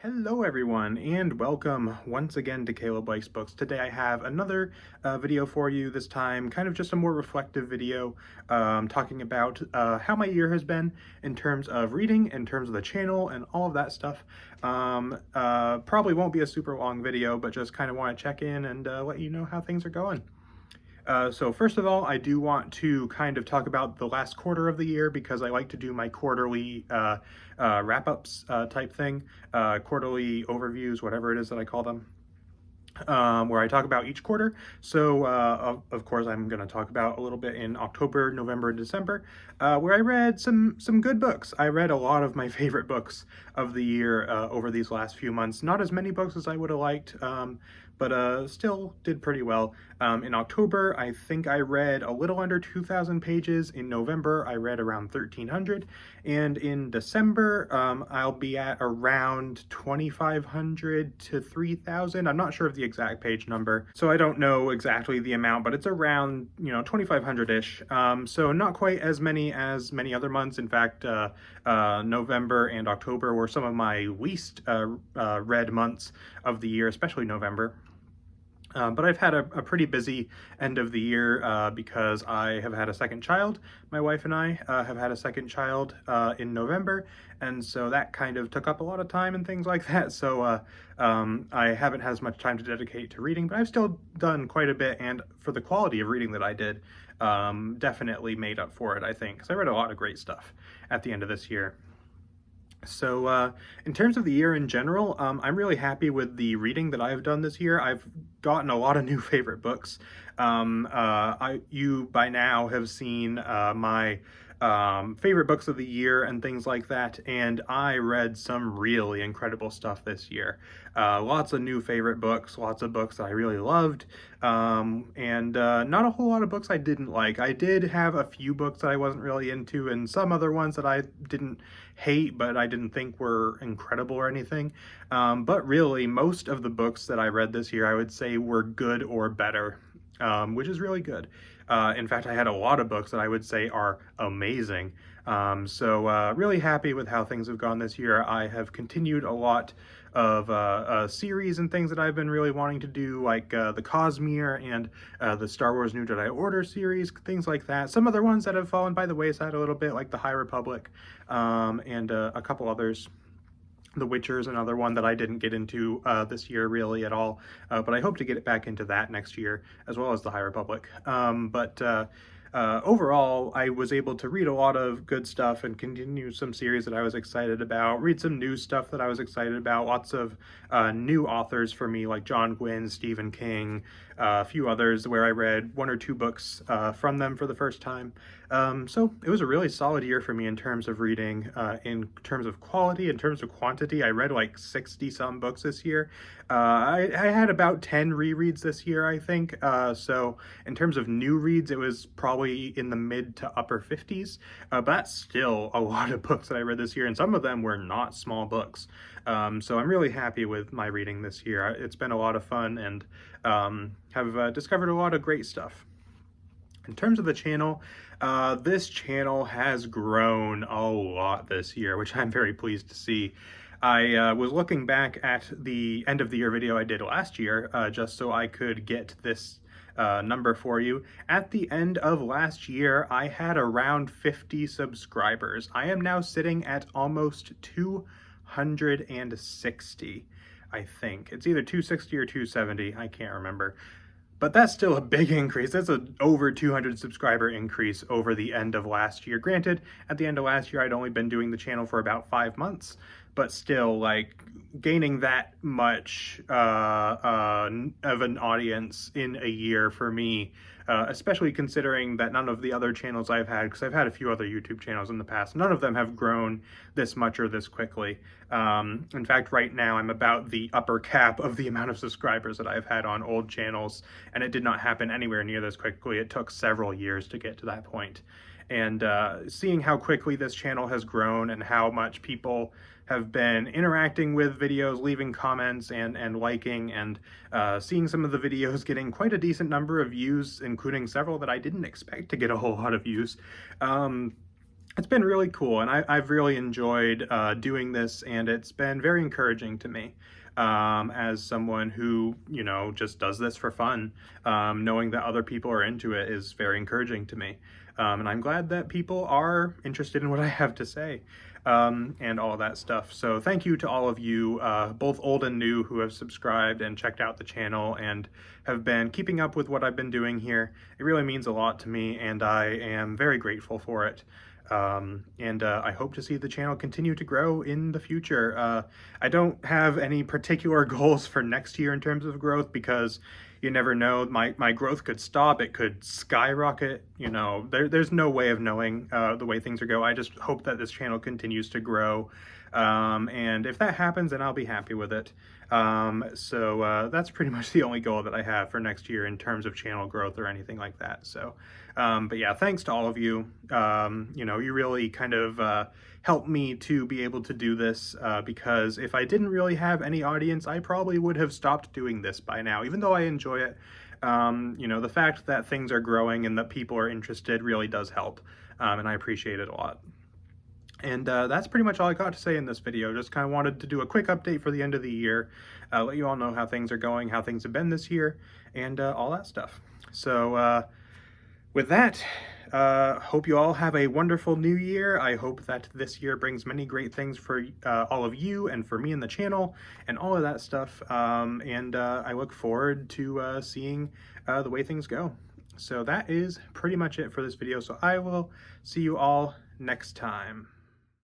Hello everyone, and welcome once again to Caleb Likes Books. Today I have another video for you, this time kind of just a more reflective video talking about how my year has been in terms of reading, in terms of the channel, and all of that stuff. Probably won't be a super long video, but just kind of want to check in and let you know how things are going. So first of all, I do want to kind of talk about the last quarter of the year because I like to do my quarterly wrap-ups type thing, quarterly overviews, whatever it is that I call them. Where I talk about each quarter. So, of course, I'm going to talk about a little bit in October, November, and December, where I read some good books. I read a lot of my favorite books of the year over these last few months. Not as many books as I would have liked, but still did pretty well. In October, I think I read a little under 2,000 pages. In November, I read around 1,300. And in December, I'll be at around 2,500 to 3,000. I'm not sure of the exact page number, so I don't know exactly the amount, but it's around, 2,500-ish. So not quite as many as many other months. In fact, November and October were some of my least read months of the year, especially November. But I've had a pretty busy end of the year because I have had a second child. My wife and I have had a second child in November, and so that kind of took up a lot of time and things like that. So I haven't had as much time to dedicate to reading, but I've still done quite a bit, and for the quality of reading that I did, definitely made up for it, I think, because I read a lot of great stuff at the end of this year. So in terms of the year in general, I'm really happy with the reading that I've done this year. I've gotten a lot of new favorite books. You by now have seen my favorite books of the year and things like that, and I read some really incredible stuff this year. Lots of new favorite books, lots of books that I really loved, and not a whole lot of books I didn't like. I did have a few books that I wasn't really into, and some other ones that I didn't hate, but I didn't think were incredible or anything. But really, most of the books that I read this year, I would say were good or better, which is really good. In fact, I had a lot of books that I would say are amazing. So really happy with how things have gone this year. I have continued a lot of series and things that I've been really wanting to do, like the Cosmere and the Star Wars New Jedi Order series, things like that. Some other ones that have fallen by the wayside a little bit, like the High Republic, and a couple others. The Witcher is another one that I didn't get into this year really at all, but I hope to get it back into that next year, as well as the High Republic. Overall, I was able to read a lot of good stuff and continue some series that I was excited about, read some new stuff that I was excited about, lots of new authors for me, like John Gwynne, Stephen King, a few others where I read one or two books from them for the first time. So it was a really solid year for me in terms of reading, in terms of quality, in terms of quantity. I read like 60 some books this year. I had about 10 rereads this year, I think. So in terms of new reads, it was probably in the mid to upper 50s. But that's still a lot of books that I read this year, and some of them were not small books. So I'm really happy with my reading this year. It's been a lot of fun, and have discovered a lot of great stuff. In terms of the channel, this channel has grown a lot this year, which I'm very pleased to see. I was looking back at the end of the year video I did last year, just so I could get this number for you. At the end of last year, I had around 50 subscribers. I am now sitting at almost 260, I think. It's either 260 or 270, I can't remember. But that's still a big increase. That's an over 200 subscriber increase over the end of last year. Granted, at the end of last year, I'd only been doing the channel for about 5 months, but still, like, gaining that much of an audience in a year for me, especially considering that none of the other channels I've had, because I've had a few other YouTube channels in the past, none of them have grown this much or this quickly. In fact, right now I'm about the upper cap of the amount of subscribers that I've had on old channels, and it did not happen anywhere near this quickly. It took several years to get to that point. And seeing how quickly this channel has grown and how much people have been interacting with videos, leaving comments and liking, and seeing some of the videos getting quite a decent number of views, including several that I didn't expect to get a whole lot of views. it's been really cool, and I've really enjoyed doing this, and it's been very encouraging to me as someone who, you know, just does this for fun. Knowing that other people are into it is very encouraging to me. And I'm glad that people are interested in what I have to say and all of that stuff. So thank you to all of you, both old and new, who have subscribed and checked out the channel and have been keeping up with what I've been doing here. It really means a lot to me, and I am very grateful for it. I hope to see the channel continue to grow in the future. I don't have any particular goals for next year in terms of growth, because you never know. My growth could stop, it could skyrocket, you know, there's no way of knowing the way things are going. I just hope that this channel continues to grow, and if that happens, then I'll be happy with it. That's pretty much the only goal that I have for next year in terms of channel growth or anything like that. So, but yeah, thanks to all of you. You know, you really kind of helped me to be able to do this, because if I didn't really have any audience, I probably would have stopped doing this by now, even though I enjoy it. You know, the fact that things are growing and that people are interested really does help, and I appreciate it a lot. And that's pretty much all I got to say in this video. Just kind of wanted to do a quick update for the end of the year, let you all know how things are going, how things have been this year, and all that stuff. So with that, hope you all have a wonderful new year. I hope that this year brings many great things for all of you and for me and the channel and all of that stuff. I look forward to seeing the way things go. So that is pretty much it for this video. So I will see you all next time.